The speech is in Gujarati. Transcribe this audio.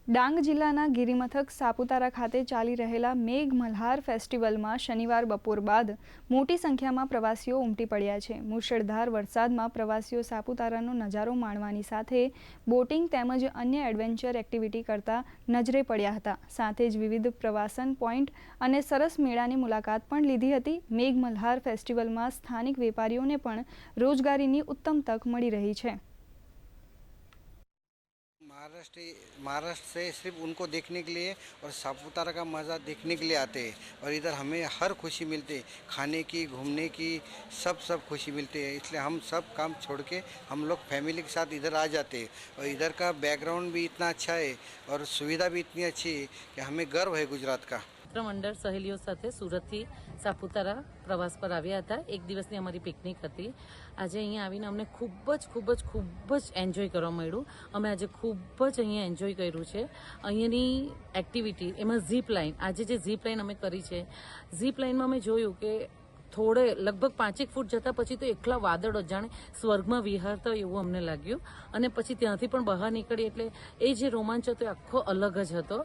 ડાંગ જિલ્લાના ગિરિમથક સાપુતારા ખાતે ચાલી રહેલા મેઘ મલ્હાર ફેસ્ટિવલમાં શનિવાર બપોર બાદ મોટી સંખ્યામાં પ્રવાસીઓ ઉમટી પડ્યા છે। મુશળધાર વરસાદમાં પ્રવાસીઓ સાપુતારાનો નજારો માણવાની સાથે બોટિંગ તેમજ અન્ય એડવેન્ચર એક્ટિવિટી કરતા નજરે પડ્યા હતા। સાથે જ વિવિધ પ્રવાસન પોઈન્ટ અને સરસ મેળાની મુલાકાત પણ લીધી હતી। મેઘ મલ્હાર ફેસ્ટિવલમાં સ્થાનિક વેપારીઓને પણ રોજગારીની ઉત્તમ તક મળી રહી છે। महाराष्ट्र से सिर्फ उनको देखने के लिए और सापुतारा का मज़ा देखने के लिए आते हैं और इधर हमें हर खुशी मिलती है, खाने की, घूमने की, सब खुशी मिलती है। इसलिए हम सब काम छोड़ के हम लोग फैमिली के साथ इधर आ जाते हैं और इधर का बैकग्राउंड भी इतना अच्छा है और सुविधा भी इतनी अच्छी है कि हमें गर्व है गुजरात का। મંડળ સહેલીઓ સાથે સુરતથી સાપુતારા પ્રવાસ પર આવ્યા હતા। એક દિવસની અમારી પિકનિક હતી। આજે અહીંયા આવીને અમને ખૂબ જ એન્જોય કરવા મળ્યું। અમે આજે ખૂબ જ અહીંયા એન્જોય કર્યું છે। અહીંયાની એક્ટિવિટી એમાં ઝીપ લાઇન, આજે જે ઝીપ લાઇન અમે કરી છે, ઝીપ લાઇનમાં અમે જોયું કે થોડે લગભગ 5 ફૂટ જતા પછી તો એકલા વાદળો જાણે સ્વર્ગમાં વિહરતા હોય એવું અમને લાગ્યું અને પછી ત્યાંથી પણ બહાર નીકળી એટલે એ જે રોમાંચ હતો એ આખો અલગ જ હતો।